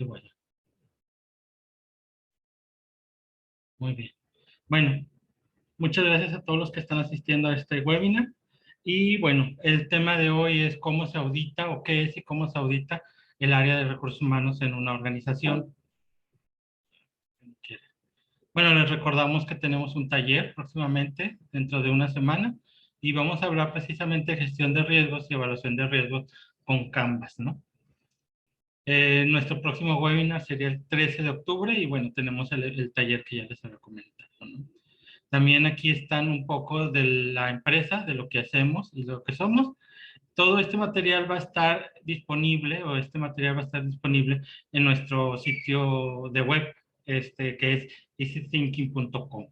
Bueno, muy bien. Bueno, muchas gracias a todos los que están asistiendo a este webinar. Y bueno, el tema de hoy es cómo se audita o qué es y cómo se audita el área de recursos humanos en una organización. Bueno, les recordamos que tenemos un taller próximamente, dentro de una semana, y vamos a hablar precisamente de gestión de riesgos y evaluación de riesgos con Canvas, ¿no? Nuestro próximo webinar sería el 13 de octubre y bueno, tenemos el taller que ya les había comentado, ¿no? También aquí están un poco de la empresa, de lo que hacemos y lo que somos. Todo este material va a estar disponible, o este material va a estar disponible en nuestro sitio de web, que es easythinking.com.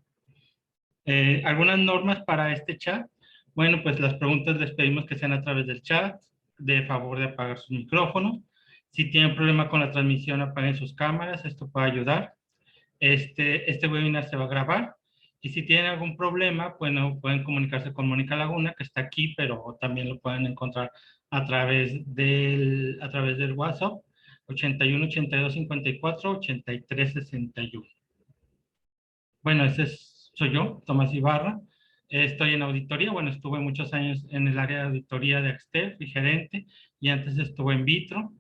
Algunas normas para este chat. Bueno, pues las preguntas les pedimos que sean a través del chat, de favor de apagar sus micrófonos. Si tienen problema con la transmisión, apaguen sus cámaras, esto puede ayudar. Este webinar se va a grabar. Y si tienen algún problema, bueno, pueden comunicarse con Mónica Laguna, que está aquí, pero también lo pueden encontrar a través del WhatsApp, 81 82 54 83 61. Bueno, soy yo, Tomás Ibarra. Estoy en auditoría. Bueno, estuve muchos años en el área de auditoría de Axtel, y gerente, y antes estuve en Vitro,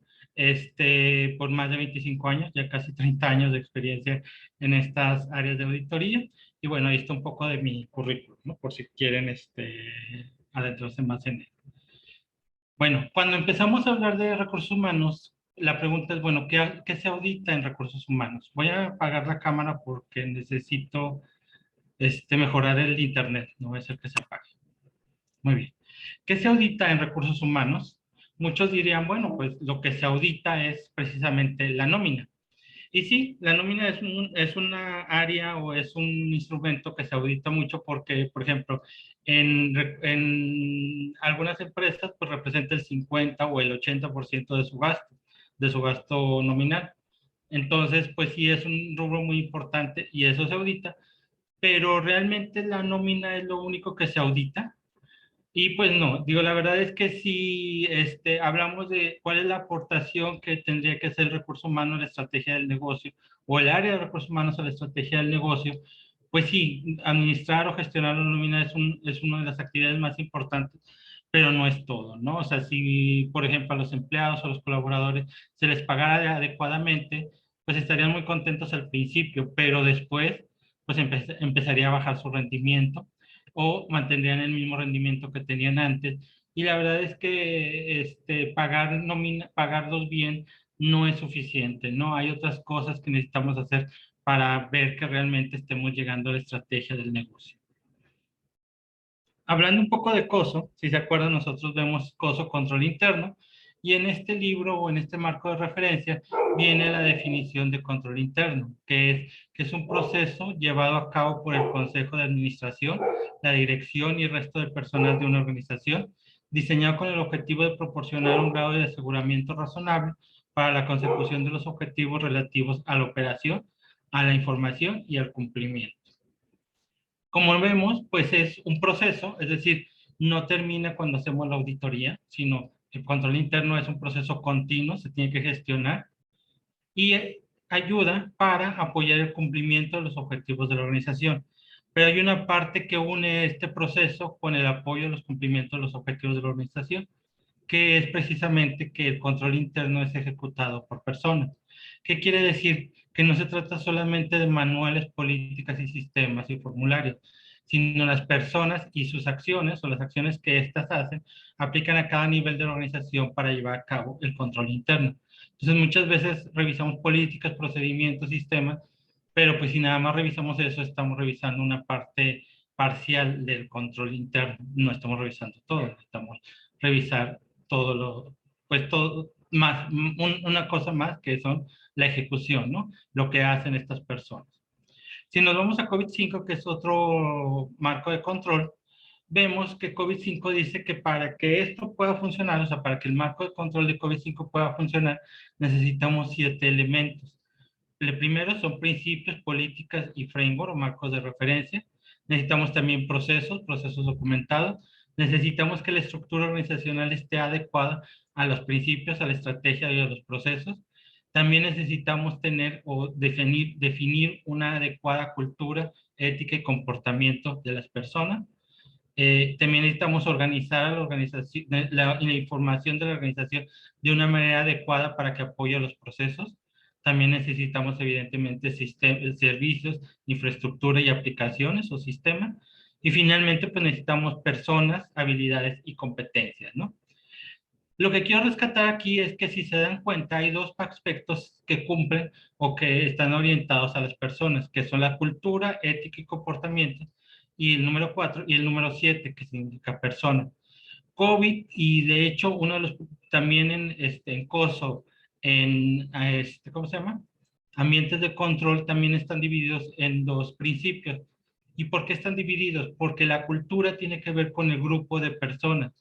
por más de 25 años, ya casi 30 años de experiencia en estas áreas de auditoría. Y bueno, ahí está un poco de mi currículum, ¿no? Por si quieren adentrarse más en él. Bueno, cuando empezamos a hablar de recursos humanos, la pregunta es, bueno, ¿qué se audita en recursos humanos? Voy a apagar la cámara porque necesito mejorar el internet, no va a ser que se apague. Muy bien. ¿Qué se audita en recursos humanos? Muchos dirían, bueno, pues lo que se audita es precisamente la nómina. Y sí, la nómina es una área o es un instrumento que se audita mucho porque, por ejemplo, en algunas empresas pues representa el 50 o el 80% de su gasto nominal. Entonces, pues sí es un rubro muy importante y eso se audita, pero realmente la nómina es lo único que se audita. Y pues no, digo, la verdad es que si hablamos de cuál es la aportación que tendría que hacer el recurso humano a la estrategia del negocio o el área de recursos humanos a la estrategia del negocio, pues sí, administrar o gestionar la nómina es una de las actividades más importantes, pero no es todo, ¿no? O sea, si, por ejemplo, a los empleados o a los colaboradores se les pagara adecuadamente, pues estarían muy contentos al principio, pero después, pues empezaría a bajar su rendimiento o mantendrían el mismo rendimiento que tenían antes. Y la verdad es que pagarlos bien no es suficiente, ¿no? Hay otras cosas que necesitamos hacer para ver que realmente estemos llegando a la estrategia del negocio. Hablando un poco de COSO, si se acuerdan, nosotros vemos COSO, control interno, y en este libro o en este marco de referencia viene la definición de control interno, que es un proceso llevado a cabo por el Consejo de Administración, la dirección y el resto del personal de una organización, diseñado con el objetivo de proporcionar un grado de aseguramiento razonable para la consecución de los objetivos relativos a la operación, a la información y al cumplimiento. Como vemos, pues es un proceso, es decir, no termina cuando hacemos la auditoría, sino el control interno es un proceso continuo, se tiene que gestionar y ayuda para apoyar el cumplimiento de los objetivos de la organización. Pero hay una parte que une este proceso con el apoyo de los cumplimientos de los objetivos de la organización, que es precisamente que el control interno es ejecutado por personas. ¿Qué quiere decir? Que no se trata solamente de manuales, políticas y sistemas y formularios, sino las personas y sus acciones o las acciones que éstas hacen aplican a cada nivel de la organización para llevar a cabo el control interno. Entonces muchas veces revisamos políticas, procedimientos, sistemas, pero pues si nada más revisamos eso, estamos revisando una parte parcial del control interno, no estamos revisando todo, necesitamos revisar todo pues todo, más, una cosa más que son la ejecución, ¿no? Lo que hacen estas personas. Si nos vamos a COVID-5, que es otro marco de control, vemos que COVID-5 dice que para que esto pueda funcionar, o sea, para que el marco de control de COVID-5 pueda funcionar, necesitamos 7 elementos. El primero son principios, políticas y framework o marcos de referencia. Necesitamos también procesos documentados. Necesitamos que la estructura organizacional esté adecuada a los principios, a la estrategia y a los procesos. También necesitamos tener o definir una adecuada cultura, ética y comportamiento de las personas. También necesitamos organizar a la organización, la información de la organización de una manera adecuada para que apoye los procesos. También necesitamos, evidentemente, servicios, infraestructura y aplicaciones o sistemas. Y finalmente, pues necesitamos personas, habilidades y competencias, ¿no? Lo que quiero rescatar aquí es que si se dan cuenta, hay dos aspectos que cumplen o que están orientados a las personas, que son la cultura, ética y comportamiento, y el número 4, y el número 7, que significa persona. COVID, y de hecho, uno de los, también en COSO, ¿cómo se llama? Ambientes de control también están divididos en dos principios. ¿Y por qué están divididos? Porque la cultura tiene que ver con el grupo de personas.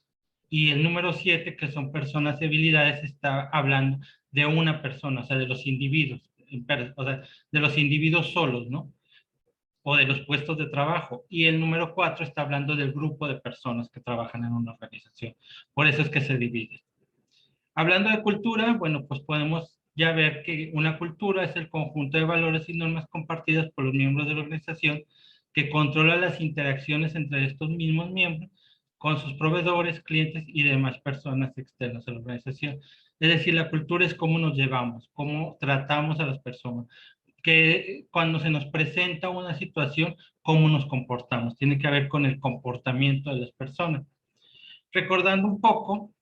Y el número 7, que son personas y habilidades, está hablando de una persona, o sea, de los individuos, o sea, de los individuos solos, ¿no? O de los puestos de trabajo. Y el número 4 está hablando del grupo de personas que trabajan en una organización. Por eso es que se divide. Hablando de cultura, bueno, pues podemos ya ver que una cultura es el conjunto de valores y normas compartidas por los miembros de la organización que controla las interacciones entre estos mismos miembros con sus proveedores, clientes y demás personas externas a la organización. Es decir, la cultura es cómo nos llevamos, cómo tratamos a las personas, que cuando se nos presenta una situación, cómo nos comportamos. Tiene que ver con el comportamiento de las personas. Recordando un poco,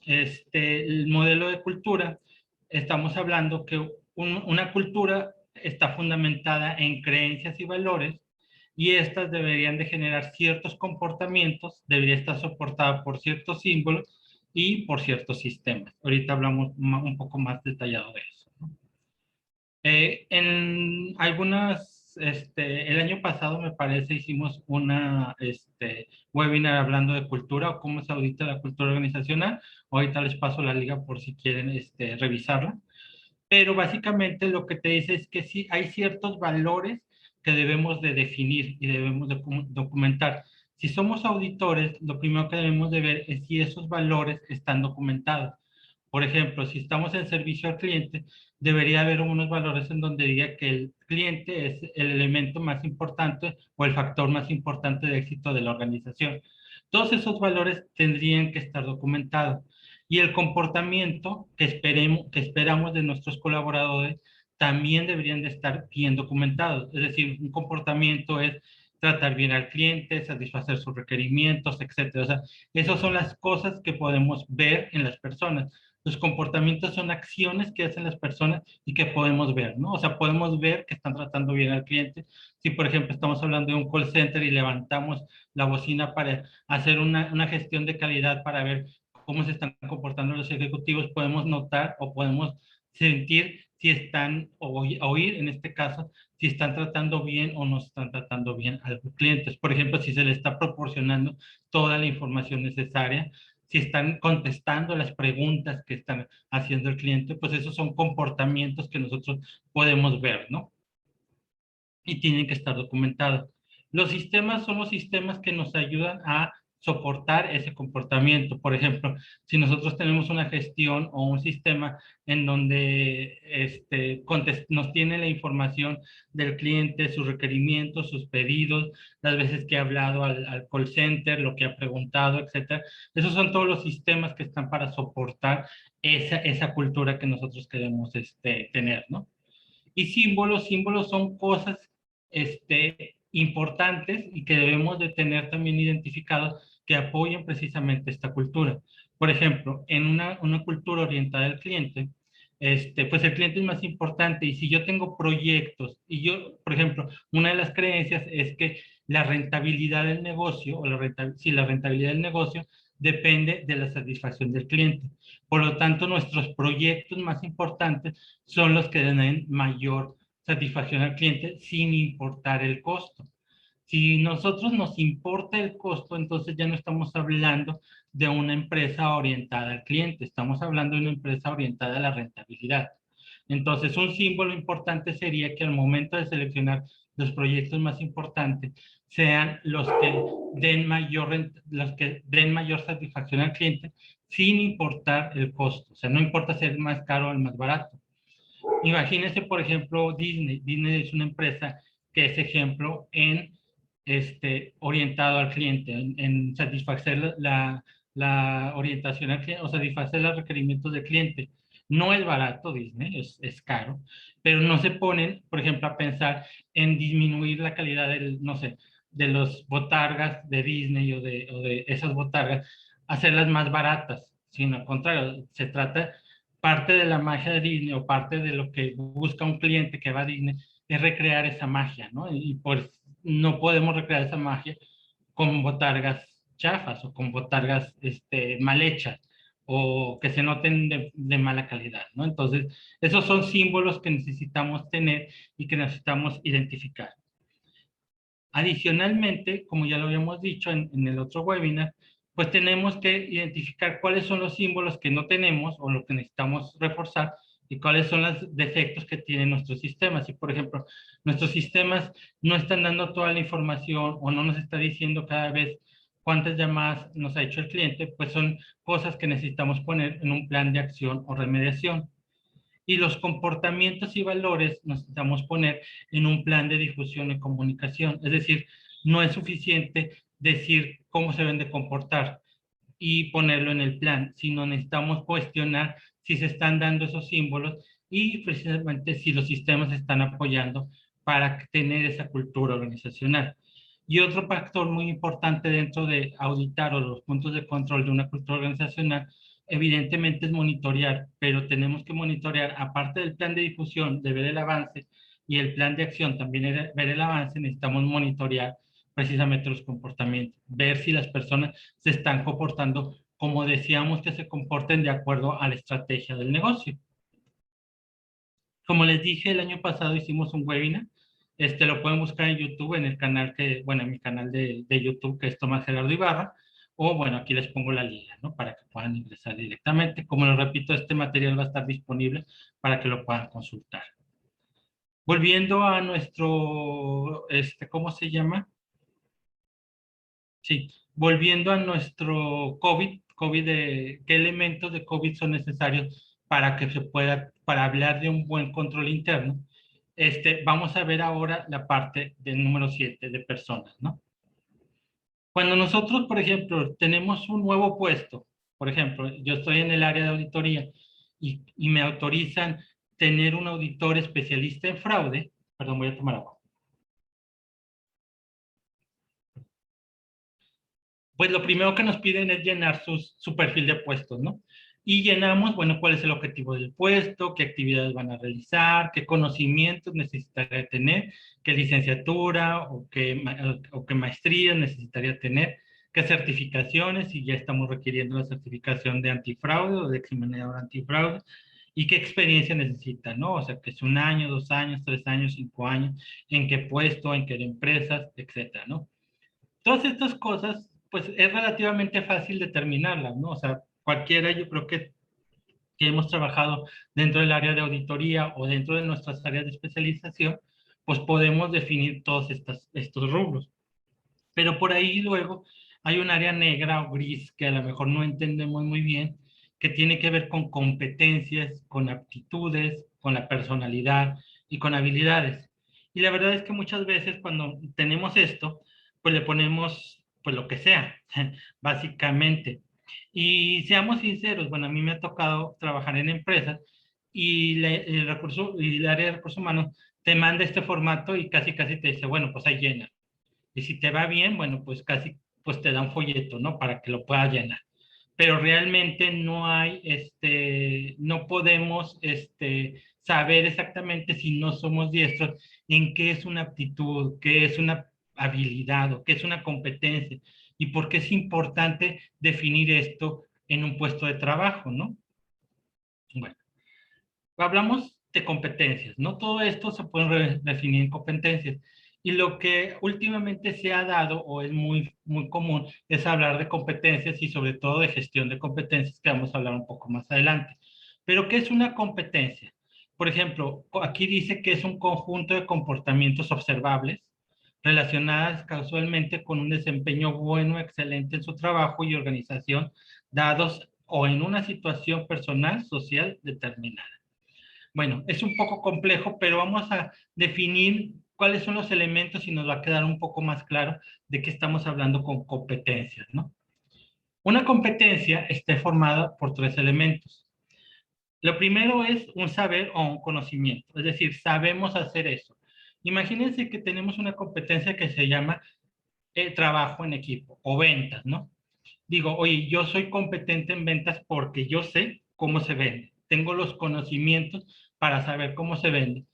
el modelo de cultura, estamos hablando que una cultura está fundamentada en creencias y valores, y estas deberían de generar ciertos comportamientos, debería estar soportada por ciertos símbolos y por ciertos sistemas. Ahorita hablamos un poco más detallado de eso. En algunas, el año pasado me parece hicimos una webinar hablando de cultura o cómo se audita la cultura organizacional. Ahorita les paso la liga por si quieren revisarla. Pero básicamente lo que te dice es que sí hay ciertos valores que debemos de definir y debemos de documentar. Si somos auditores, lo primero que debemos de ver es si esos valores están documentados. Por ejemplo, si estamos en servicio al cliente, debería haber unos valores en donde diga que el cliente es el elemento más importante o el factor más importante de éxito de la organización. Todos esos valores tendrían que estar documentados. Y el comportamiento que esperamos de nuestros colaboradores también deberían de estar bien documentados. Es decir, un comportamiento es tratar bien al cliente, satisfacer sus requerimientos, etcétera. O sea, esas son las cosas que podemos ver en las personas. Los comportamientos son acciones que hacen las personas y que podemos ver, ¿no? O sea, podemos ver que están tratando bien al cliente. Si, por ejemplo, estamos hablando de un call center y levantamos la bocina para hacer una gestión de calidad para ver cómo se están comportando los ejecutivos, podemos notar o podemos sentir si están, o oír en este caso, si están tratando bien o no están tratando bien a los clientes. Por ejemplo, si se le está proporcionando toda la información necesaria, si están contestando las preguntas que están haciendo el cliente, pues esos son comportamientos que nosotros podemos ver, ¿no? Y tienen que estar documentados. Los sistemas son los sistemas que nos ayudan a soportar ese comportamiento. Por ejemplo, si nosotros tenemos una gestión o un sistema en donde nos tiene la información del cliente, sus requerimientos, sus pedidos, las veces que ha hablado al call center, lo que ha preguntado, etcétera. Esos son todos los sistemas que están para soportar esa cultura que nosotros queremos tener, ¿no? Y símbolos son cosas importantes y que debemos de tener también identificados que apoyen precisamente esta cultura. Por ejemplo, en una cultura orientada al cliente, pues el cliente es más importante, y si yo tengo proyectos y yo, por ejemplo, una de las creencias es que la rentabilidad del negocio, o la rentabilidad del negocio depende de la satisfacción del cliente. Por lo tanto, nuestros proyectos más importantes son los que den mayor satisfacción al cliente sin importar el costo. Si nosotros nos importa el costo, entonces ya no estamos hablando de una empresa orientada al cliente, estamos hablando de una empresa orientada a la rentabilidad. Entonces, un símbolo importante sería que al momento de seleccionar los proyectos más importantes sean los que den mayor satisfacción al cliente sin importar el costo. O sea, no importa si es más caro o el más barato. Imagínense, por ejemplo, Disney. Disney es una empresa que es ejemplo en orientado al cliente, en satisfacer la orientación al cliente o satisfacer los requerimientos del cliente. No es barato Disney, es caro, pero no se ponen, por ejemplo, a pensar en disminuir la calidad del, no sé, de los botargas de Disney o de esas botargas, hacerlas más baratas, sino al contrario, se trata parte de la magia de Disney o parte de lo que busca un cliente que va a Disney es recrear esa magia, ¿no? Y pues no podemos recrear esa magia con botargas chafas o con botargas mal hechas o que se noten de mala calidad, ¿no? Entonces, esos son símbolos que necesitamos tener y que necesitamos identificar. Adicionalmente, como ya lo habíamos dicho en el otro webinar, pues tenemos que identificar cuáles son los símbolos que no tenemos o lo que necesitamos reforzar y cuáles son los defectos que tienen nuestros sistemas. Si, por ejemplo, nuestros sistemas no están dando toda la información o no nos está diciendo cada vez cuántas llamadas nos ha hecho el cliente, pues son cosas que necesitamos poner en un plan de acción o remediación. Y los comportamientos y valores nos necesitamos poner en un plan de difusión y comunicación. Es decir, no es suficiente decir cómo se deben de comportar y ponerlo en el plan, sino necesitamos cuestionar si se están dando esos símbolos y precisamente si los sistemas están apoyando para tener esa cultura organizacional. Y otro factor muy importante dentro de auditar o los puntos de control de una cultura organizacional, evidentemente es monitorear, pero tenemos que monitorear, aparte del plan de difusión, de ver el avance, y el plan de acción también ver el avance, necesitamos monitorear precisamente los comportamientos, ver si las personas se están comportando como decíamos que se comporten de acuerdo a la estrategia del negocio. Como les dije, el año pasado hicimos un webinar. Lo pueden buscar en YouTube, en el canal que, bueno, en mi canal de YouTube, que es Tomás Gerardo Ibarra, o bueno, aquí les pongo la liga, ¿no? Para que puedan ingresar directamente. Como les repito, este material va a estar disponible para que lo puedan consultar. Volviendo a nuestro, ¿cómo se llama? Sí, volviendo a nuestro COVID qué elementos de COVID son necesarios para que se pueda, para hablar de un buen control interno. Vamos a ver ahora la parte del número 7 de personas, ¿no? Cuando nosotros, por ejemplo, tenemos un nuevo puesto, por ejemplo, yo estoy en el área de auditoría y me autorizan tener un auditor especialista en fraude, perdón, voy a tomar agua. Pues lo primero que nos piden es llenar su perfil de puestos, ¿no? Y llenamos, bueno, cuál es el objetivo del puesto, qué actividades van a realizar, qué conocimientos necesitaría tener, qué licenciatura o qué maestría necesitaría tener, qué certificaciones, si ya estamos requiriendo la certificación de antifraude o de examinador antifraude, y qué experiencia necesita, ¿no? O sea, que es 1 año, 2 años, 3 años, 5 años, en qué puesto, en qué empresas, etcétera, ¿no? Todas estas cosas, pues es relativamente fácil determinarlas, ¿no? O sea, cualquiera, yo creo que hemos trabajado dentro del área de auditoría o dentro de nuestras áreas de especialización, pues podemos definir todos estos rubros. Pero por ahí luego hay un área negra o gris que a lo mejor no entendemos muy bien, que tiene que ver con competencias, con aptitudes, con la personalidad y con habilidades. Y la verdad es que muchas veces cuando tenemos esto, pues le ponemos pues lo que sea, básicamente. Y seamos sinceros, bueno, a mí me ha tocado trabajar en empresas y el área de recursos humanos te manda este formato y casi casi te dice, bueno, pues ahí llena. Y si te va bien, bueno, pues casi pues te da un folleto, ¿no? Para que lo puedas llenar. Pero realmente no hay, no podemos, saber exactamente si no somos diestros en qué es una aptitud, qué es una habilidad o qué es una competencia y por qué es importante definir esto en un puesto de trabajo, ¿no? Bueno, hablamos de competencias, ¿no? Todo esto se puede definir en competencias. Y lo que últimamente se ha dado, o es muy común, es hablar de competencias y sobre todo de gestión de competencias, que vamos a hablar un poco más adelante. Pero, ¿qué es una competencia? Por ejemplo, aquí dice que es un conjunto de comportamientos observables relacionadas casualmente con un desempeño bueno, excelente en su trabajo y organización, dados o en una situación personal, social determinada. Bueno, es un poco complejo, pero vamos a definir cuáles son los elementos y nos va a quedar un poco más claro de qué estamos hablando con competencias, ¿no? Una competencia está formada por tres elementos. Lo primero es un saber o un conocimiento, es decir, sabemos hacer eso. Imagínense que tenemos una competencia que se llama trabajo en equipo o ventas, ¿no? Digo, oye, yo soy competente en ventas porque yo sé cómo se vende. Tengo los conocimientos para saber cómo se vende.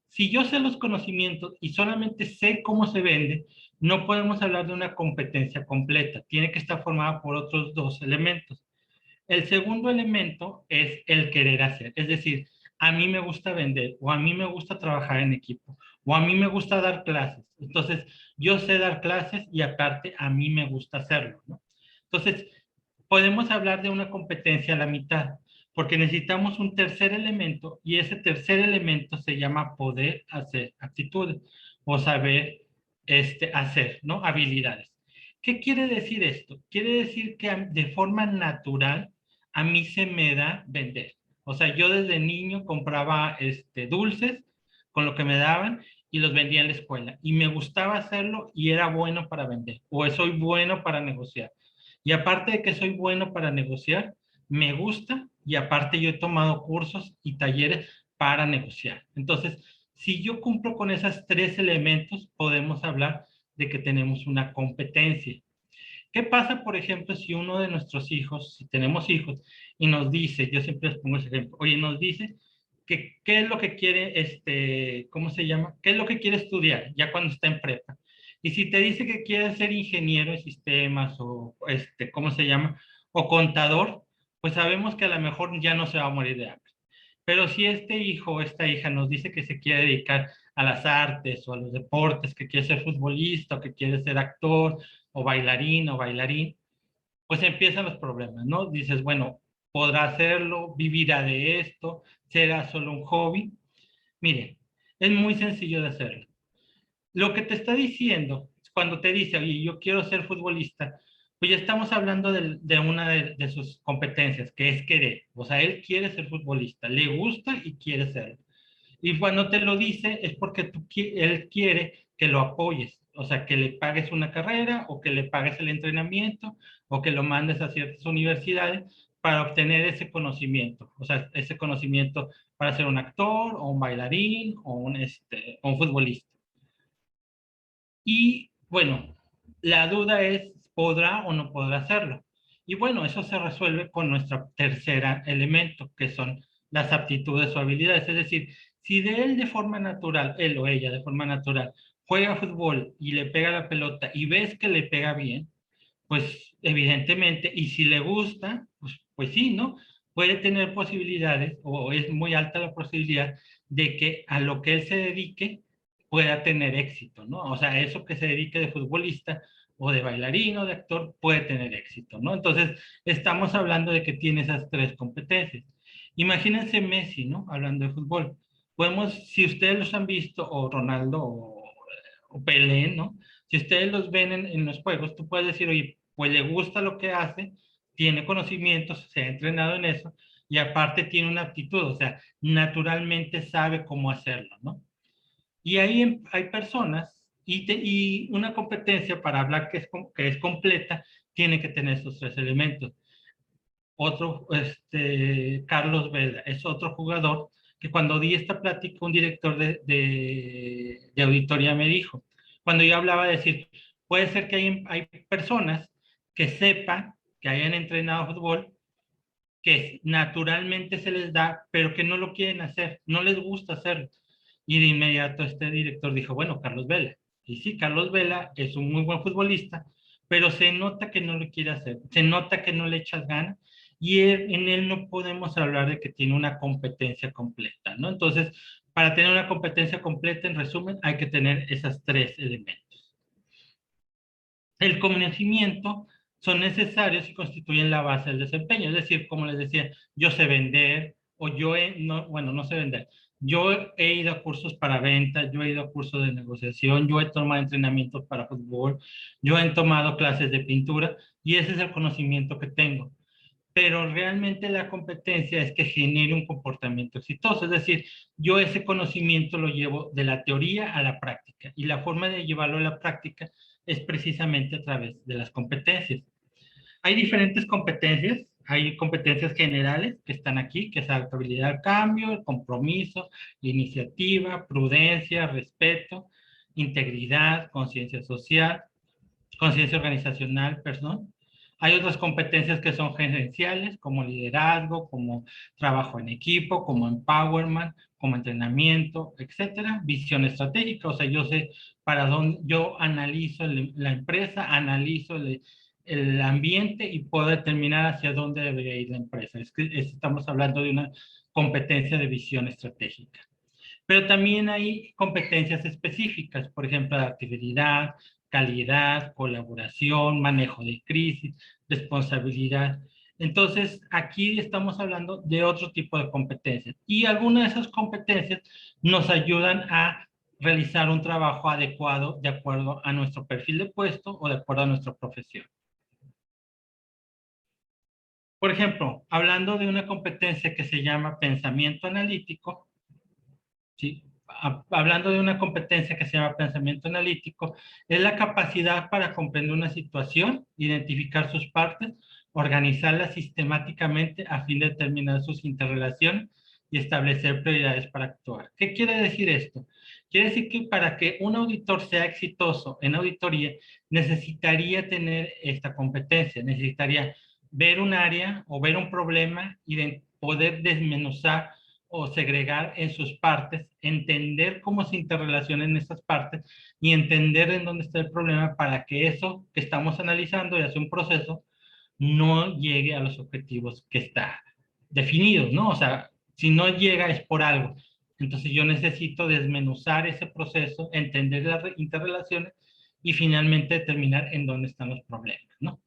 Si yo sé los conocimientos y solamente sé cómo se vende, no podemos hablar de una competencia completa. Tiene que estar formada por otros dos elementos. El segundo elemento es el querer hacer. Es decir, a mí me gusta vender o a mí me gusta trabajar en equipo o a mí me gusta dar clases. Entonces, yo sé dar clases y aparte a mí me gusta hacerlo, ¿no? Entonces, podemos hablar de una competencia a la mitad, porque necesitamos un tercer elemento y ese tercer elemento se llama poder hacer actitudes o saber hacer, ¿no? Habilidades. ¿Qué quiere decir esto? Quiere decir que de forma natural a mí se me da vender. O sea, yo desde niño compraba dulces con lo que me daban y los vendía en la escuela. Y me gustaba hacerlo y era bueno para vender. O soy bueno para negociar. Y aparte de que soy bueno para negociar, me gusta y aparte yo he tomado cursos y talleres para negociar. Entonces, si yo cumplo con esos tres elementos, podemos hablar de que tenemos una competencia. ¿Qué pasa, por ejemplo, si uno de nuestros hijos, si tenemos hijos, y nos dice, yo siempre les pongo ese ejemplo, oye, nos dice que qué es lo que quiere, ¿cómo se llama? ¿Qué es lo que quiere estudiar ya cuando está en prepa? Y si te dice que quiere ser ingeniero de sistemas o, ¿cómo se llama? O contador, pues sabemos que a lo mejor ya no se va a morir de hambre. Pero si este hijo o esta hija nos dice que se quiere dedicar a las artes o a los deportes, que quiere ser futbolista o que quiere ser actor o bailarín o bailarín, pues empiezan los problemas, ¿no? Dices, bueno, ¿podrá hacerlo? ¿Vivirá de esto? ¿Será solo un hobby? Miren, es muy sencillo de hacerlo. Lo que te está diciendo, cuando te dice, oye, yo quiero ser futbolista, pues ya estamos hablando de una de sus competencias, que es querer. O sea, él quiere ser futbolista, le gusta y quiere serlo. Y cuando te lo dice es porque él quiere que lo apoyes, o sea, que le pagues una carrera o que le pagues el entrenamiento o que lo mandes a ciertas universidades para obtener ese conocimiento, o sea, ese conocimiento para ser un actor o un bailarín o un futbolista. Y bueno, la duda es, ¿podrá o no podrá hacerlo? Y bueno, eso se resuelve con nuestro tercer elemento, que son las aptitudes o habilidades. Es decir, si de él de forma natural, él o ella de forma natural, juega fútbol y le pega la pelota y ves que le pega bien, pues evidentemente, y si le gusta, pues sí, ¿no? Puede tener posibilidades, o es muy alta la posibilidad de que a lo que él se dedique pueda tener éxito, ¿no? O sea, eso que se dedique de futbolista o de bailarín o de actor puede tener éxito, ¿no? Entonces, estamos hablando de que tiene esas tres competencias. Imagínense Messi, ¿no? Hablando de fútbol. Podemos, si ustedes los han visto, o Ronaldo o Pelé, ¿no? Si ustedes los ven en los juegos, tú puedes decir, oye, pues le gusta lo que hace, tiene conocimientos, se ha entrenado en eso, y aparte tiene una aptitud, o sea, naturalmente sabe cómo hacerlo, ¿no? Y ahí hay personas, y una competencia para hablar que es completa, tiene que tener esos tres elementos. Otro, Carlos Vela, es otro jugador que cuando di esta plática, un director de auditoría me dijo, cuando yo hablaba de decir, puede ser que hay personas que sepan, que hayan entrenado fútbol, que naturalmente se les da, pero que no lo quieren hacer, no les gusta hacerlo. Y de inmediato este director dijo, bueno, Carlos Vela. Y sí, Carlos Vela es un muy buen futbolista, pero se nota que no lo quiere hacer, se nota que no le echas ganas y en él no podemos hablar de que tiene una competencia completa, ¿no? Entonces, para tener una competencia completa, en resumen, hay que tener esos tres elementos. El conocimiento son necesarios y constituyen la base del desempeño. Es decir, como les decía, yo sé vender o no, bueno, no sé vender. Yo he ido a cursos para ventas, yo he ido a cursos de negociación, yo he tomado entrenamientos para fútbol, yo he tomado clases de pintura y ese es el conocimiento que tengo. pero realmente la competencia es que genere un comportamiento exitoso. Es decir, yo ese conocimiento lo llevo de la teoría a la práctica y la forma de llevarlo a la práctica es precisamente a través de las competencias. Hay diferentes competencias. Hay competencias generales que están aquí, que es adaptabilidad al cambio, el compromiso, iniciativa, prudencia, respeto, integridad, conciencia organizacional, perdón. Hay otras competencias que son gerenciales, como liderazgo, como trabajo en equipo, como empowerment, como entrenamiento, etcétera. Visión estratégica, o sea, yo sé para dónde, yo analizo la empresa, analizo el ambiente y puedo determinar hacia dónde debería ir la empresa. Estamos hablando de una competencia de visión estratégica. Pero también hay competencias específicas, por ejemplo, adaptabilidad, calidad, colaboración, manejo de crisis, responsabilidad. Entonces, aquí estamos hablando de otro tipo de competencias. Y algunas de esas competencias nos ayudan a realizar un trabajo adecuado de acuerdo a nuestro perfil de puesto o de acuerdo a nuestra profesión. Por ejemplo, hablando de una competencia que se llama pensamiento analítico, ¿sí? Hablando de una competencia que se llama pensamiento analítico, es la capacidad para comprender una situación, identificar sus partes, organizarlas sistemáticamente a fin de determinar sus interrelaciones y establecer prioridades para actuar. ¿Qué quiere decir esto? Quiere decir que para que un auditor sea exitoso en auditoría, necesitaría tener esta competencia, necesitaría ver un área o ver un problema y poder desmenuzar o segregar en sus partes, entender cómo se interrelacionan estas partes y entender en dónde está el problema para que eso que estamos analizando y hacer un proceso no llegue a los objetivos que está definidos, ¿no? O sea, si no llega es por algo. Entonces yo necesito desmenuzar ese proceso, entender las interrelaciones y finalmente determinar en dónde están los problemas, ¿no?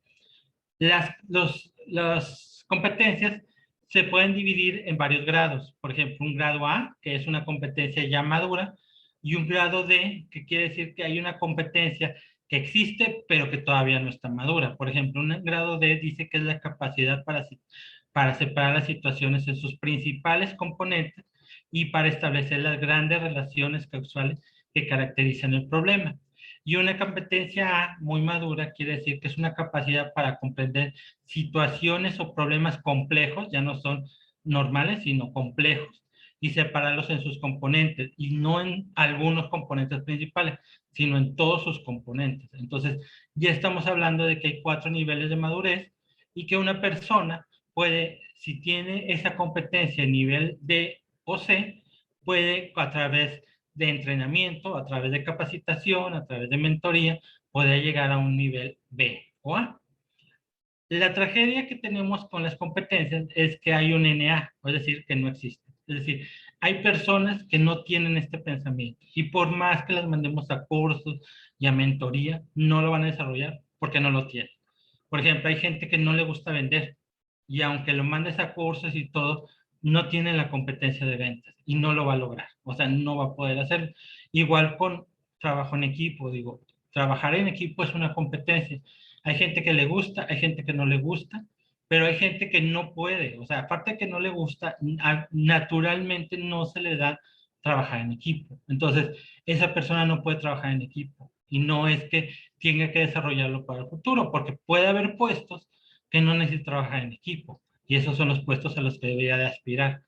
Las competencias se pueden dividir en varios grados. Por ejemplo, un grado A, que es una competencia ya madura, y un grado D, que quiere decir que hay una competencia que existe, pero que todavía no está madura. Por ejemplo, un grado D dice que es la capacidad para separar las situaciones en sus principales componentes y para establecer las grandes relaciones causales que caracterizan el problema. Y una competencia A muy madura quiere decir que es una capacidad para comprender situaciones o problemas complejos, ya no son normales, sino complejos, y separarlos en sus componentes, y no en algunos componentes principales, sino en todos sus componentes. Entonces, ya estamos hablando de que hay 4 niveles de madurez y que una persona puede, si tiene esa competencia en nivel D o C, puede a través de entrenamiento, a través de capacitación, a través de mentoría, poder llegar a un nivel B o A. La tragedia que tenemos con las competencias es que hay un NA, es decir, que no existe. Es decir, hay personas que no tienen este pensamiento y por más que las mandemos a cursos y a mentoría, no lo van a desarrollar porque no lo tienen. Por ejemplo, hay gente que no le gusta vender y aunque lo mandes a cursos y todo, no tiene la competencia de ventas y no lo va a lograr. O sea, no va a poder hacerlo. Igual con trabajo en equipo, digo, trabajar en equipo es una competencia. Hay gente que le gusta, hay gente que no le gusta, pero hay gente que no puede. O sea, aparte de que no le gusta, naturalmente no se le da trabajar en equipo. Entonces, esa persona no puede trabajar en equipo. Y no es que tenga que desarrollarlo para el futuro, porque puede haber puestos que no necesitan trabajar en equipo. Y esos son los puestos a los que debería de aspirar.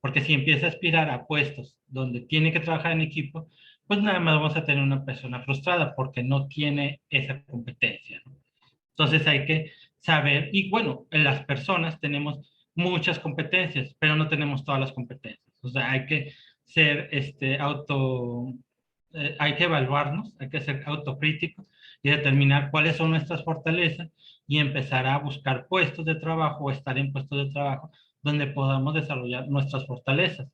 Porque si empieza a aspirar a puestos donde tiene que trabajar en equipo, pues nada más vamos a tener una persona frustrada porque no tiene esa competencia, ¿no? Entonces hay que saber, y bueno, en las personas tenemos muchas competencias, pero no tenemos todas las competencias. O sea, hay que ser hay que evaluarnos, hay que ser autocríticos y determinar cuáles son nuestras fortalezas y empezar a buscar puestos de trabajo o estar en puestos de trabajo donde podamos desarrollar nuestras fortalezas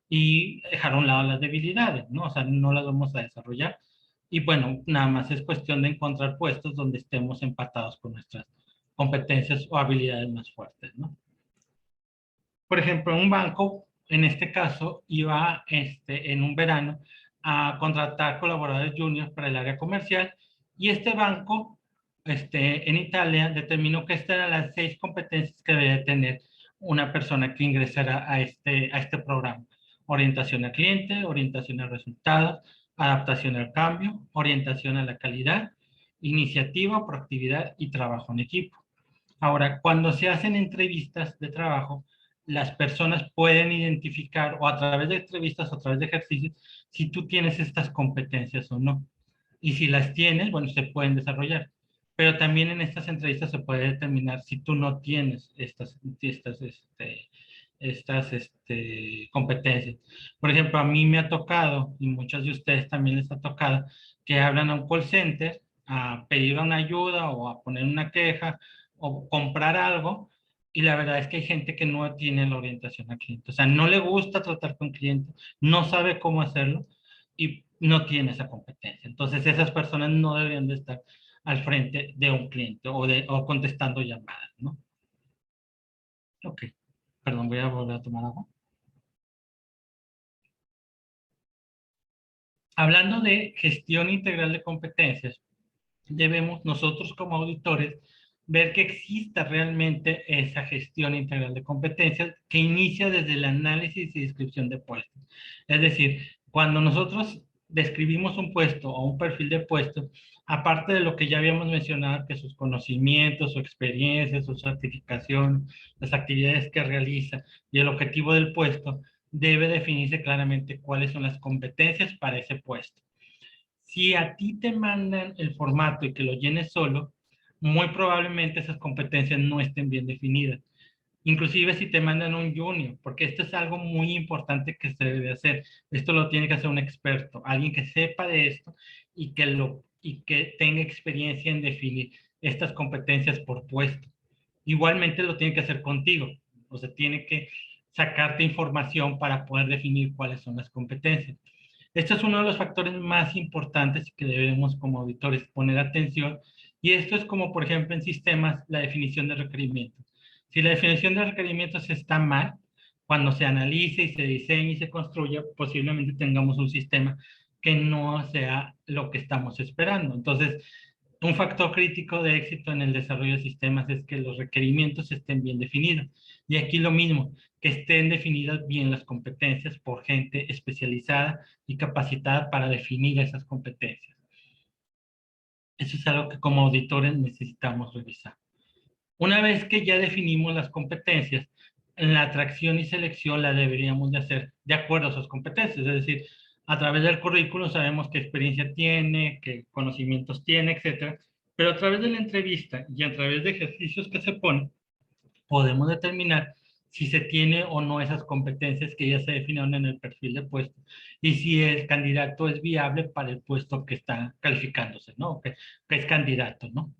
y dejar a un lado las debilidades, ¿no? O sea, no las vamos a desarrollar. Y bueno, nada más es cuestión de encontrar puestos donde estemos empatados con nuestras competencias o habilidades más fuertes, ¿no? Por ejemplo, un banco, en este caso, iba en un verano a contratar colaboradores juniors para el área comercial y este banco en Italia determinó que estas eran las 6 competencias que debe tener una persona que ingresara a este programa. Orientación al cliente, orientación al resultado, adaptación al cambio, orientación a la calidad, iniciativa, proactividad y trabajo en equipo. Ahora, cuando se hacen entrevistas de trabajo, las personas pueden identificar, o a través de entrevistas o a través de ejercicios, si tú tienes estas competencias o no. Y si las tienes, bueno, se pueden desarrollar. Pero también en estas entrevistas se puede determinar si tú no tienes estas competencias. Por ejemplo, a mí me ha tocado, y muchos de ustedes también les ha tocado, que hablan a un call center a pedir una ayuda o a poner una queja o comprar algo, y la verdad es que hay gente que no tiene la orientación al cliente. O sea, no le gusta tratar con clientes, no sabe cómo hacerlo y no tiene esa competencia. Entonces, esas personas no deberían de estar al frente de un cliente o contestando llamadas, ¿no? Ok, perdón, voy a volver a tomar agua. Hablando de gestión integral de competencias, debemos nosotros como auditores ver que exista realmente esa gestión integral de competencias que inicia desde el análisis y descripción de puestos. Es decir, cuando nosotros describimos un puesto o un perfil de puesto, aparte de lo que ya habíamos mencionado, que sus conocimientos, su experiencia, su certificación, las actividades que realiza y el objetivo del puesto, debe definirse claramente cuáles son las competencias para ese puesto. Si a ti te mandan el formato y que lo llenes solo, muy probablemente esas competencias no estén bien definidas. Inclusive si te mandan un junior, porque esto es algo muy importante que se debe hacer. Esto lo tiene que hacer un experto, alguien que sepa de esto y que tenga experiencia en definir estas competencias por puesto. Igualmente lo tiene que hacer contigo, o sea, tiene que sacarte información para poder definir cuáles son las competencias. Este es uno de los factores más importantes que debemos como auditores poner atención, y esto es como, por ejemplo, en sistemas, la definición de requerimientos. Si la definición de requerimientos está mal, cuando se analice y se diseñe y se construya, posiblemente tengamos un sistema que no sea lo que estamos esperando. Entonces, un factor crítico de éxito en el desarrollo de sistemas es que los requerimientos estén bien definidos. Y aquí lo mismo, que estén definidas bien las competencias por gente especializada y capacitada para definir esas competencias. Eso es algo que como auditores necesitamos revisar. Una vez que ya definimos las competencias, en la atracción y selección la deberíamos de hacer de acuerdo a sus competencias, es decir, a través del currículo sabemos qué experiencia tiene, qué conocimientos tiene, etcétera, pero a través de la entrevista y a través de ejercicios que se ponen, podemos determinar si se tiene o no esas competencias que ya se definieron en el perfil de puesto y si el candidato es viable para el puesto que está calificándose, ¿no? Que es candidato, ¿no?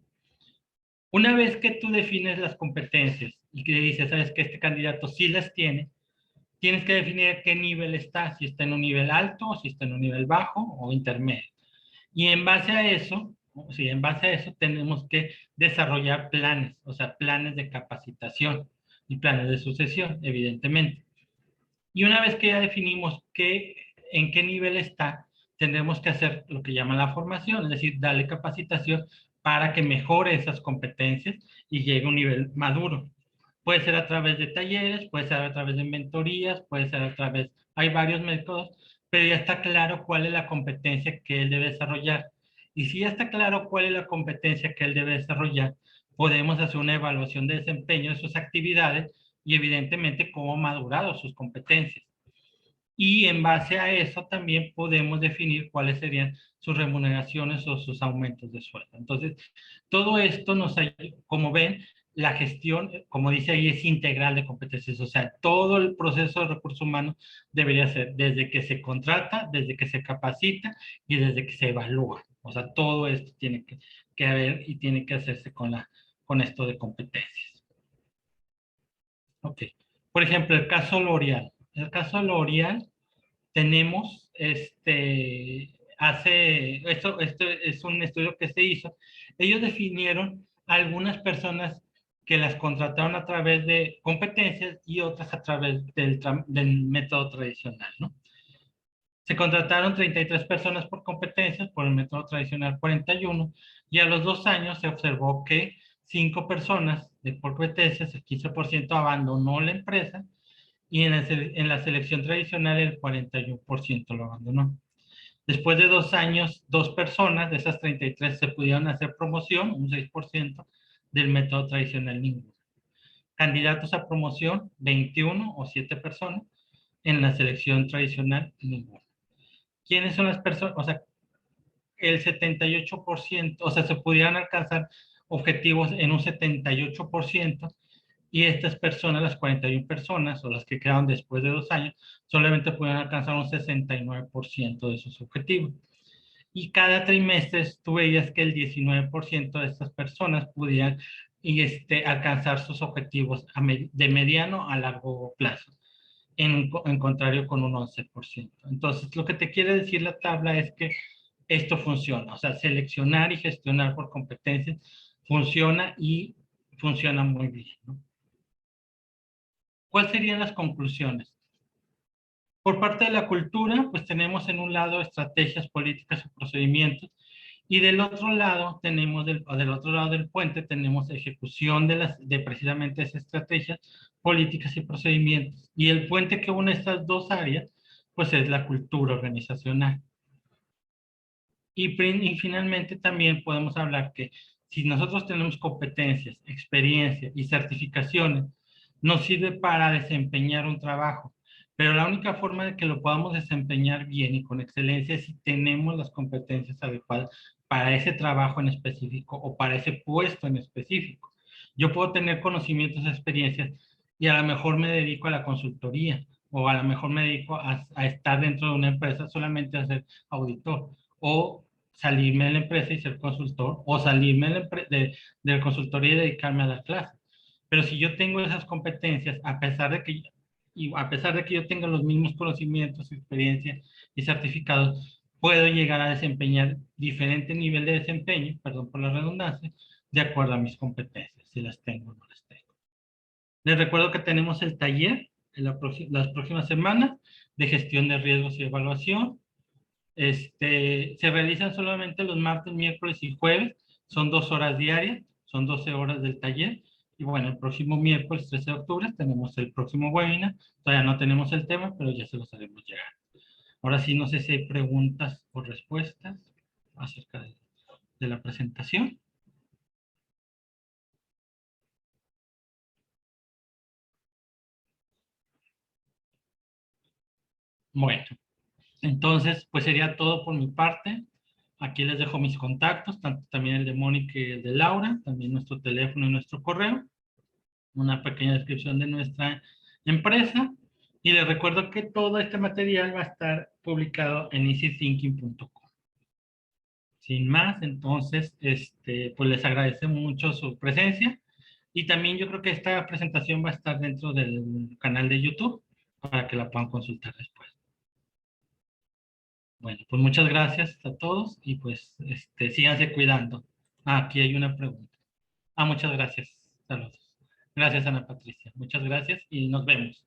Una vez que tú defines las competencias y que dices, sabes que este candidato sí las tiene, tienes que definir a qué nivel está, si está en un nivel alto, si está en un nivel bajo o intermedio. Y en base a eso, sí, en base a eso tenemos que desarrollar planes, o sea, planes de capacitación y planes de sucesión, evidentemente. Y una vez que ya definimos en qué nivel está, tendremos que hacer lo que llaman la formación, es decir, darle capacitación para que mejore esas competencias y llegue a un nivel maduro. Puede ser a través de talleres, puede ser a través de mentorías, puede ser a través, hay varios métodos, pero ya está claro cuál es la competencia que él debe desarrollar. Y si ya está claro cuál es la competencia que él debe desarrollar, podemos hacer una evaluación de desempeño de sus actividades y evidentemente cómo ha madurado sus competencias. Y en base a eso también podemos definir cuáles serían sus remuneraciones o sus aumentos de sueldo. Entonces, todo esto nos ayuda, como ven, la gestión, como dice ahí, es integral de competencias. O sea, todo el proceso de recursos humanos debería ser desde que se contrata, desde que se capacita y desde que se evalúa. O sea, todo esto tiene que haber y tiene que hacerse con esto de competencias. Ok. Por ejemplo, el caso L'Oreal. El caso L'Oreal tenemos, esto es un estudio que se hizo, ellos definieron algunas personas que las contrataron a través de competencias y otras a través del método tradicional, ¿no? Se contrataron 33 personas por competencias, por el método tradicional 41, y a los 2 años se observó que 5 personas de por competencias, el 15% abandonó la empresa, y en la selección tradicional el 41% lo abandonó. Después de 2 años, 2 personas de esas 33 se pudieron hacer promoción, un 6%, del método tradicional ninguno. Candidatos a promoción, 21 o 7 personas, en la selección tradicional ninguno. ¿Quiénes son las personas? O sea, el 78%, o sea, se pudieran alcanzar objetivos en un 78%, y estas personas, las 41 personas, o las que quedaron después de 2 años, solamente pudieron alcanzar un 69% de sus objetivos. Y cada trimestre tú veías que el 19% de estas personas pudieran alcanzar sus objetivos de mediano a largo plazo, en contrario con un 11%. Entonces, lo que te quiere decir la tabla es que esto funciona, o sea, seleccionar y gestionar por competencias funciona, y funciona muy bien, ¿no? ¿Cuáles serían las conclusiones? Por parte de la cultura, pues tenemos en un lado estrategias, políticas y procedimientos, y del otro lado tenemos, del otro lado del puente, tenemos ejecución de precisamente esas estrategias, políticas y procedimientos. Y el puente que une estas dos áreas, pues es la cultura organizacional. Y finalmente también podemos hablar que si nosotros tenemos competencias, experiencia y certificaciones, nos sirve para desempeñar un trabajo. Pero la única forma de que lo podamos desempeñar bien y con excelencia es si tenemos las competencias adecuadas para ese trabajo en específico o para ese puesto en específico. Yo puedo tener conocimientos, experiencias, y a lo mejor me dedico a la consultoría, o a lo mejor me dedico a estar dentro de una empresa solamente a ser auditor, o salirme de la empresa y ser consultor, o salirme de la consultoría y dedicarme a dar clases. Pero si yo tengo esas competencias, a pesar de que yo tenga los mismos conocimientos, experiencia y certificados, puedo llegar a desempeñar diferente nivel de desempeño, perdón por la redundancia, de acuerdo a mis competencias, si las tengo o no las tengo. Les recuerdo que tenemos el taller en las próximas semanas de gestión de riesgos y evaluación. Se realizan solamente los martes, miércoles y jueves. Son 2 horas diarias, son 12 horas del taller. Y bueno, el próximo miércoles 13 de octubre tenemos el próximo webinar. Todavía no tenemos el tema, pero ya se los haremos llegar. Ahora sí, no sé si hay preguntas o respuestas acerca de la presentación. Bueno, entonces, pues sería todo por mi parte. Aquí les dejo mis contactos, tanto también el de Mónica y el de Laura, también nuestro teléfono y nuestro correo, una pequeña descripción de nuestra empresa, y les recuerdo que todo este material va a estar publicado en easythinking.com. Sin más, entonces, pues les agradece mucho su presencia, y también yo creo que esta presentación va a estar dentro del canal de YouTube para que la puedan consultar después. Bueno, pues muchas gracias a todos, y pues síganse cuidando. Aquí hay una pregunta. Muchas gracias. Saludos. Gracias, Ana Patricia. Muchas gracias y nos vemos.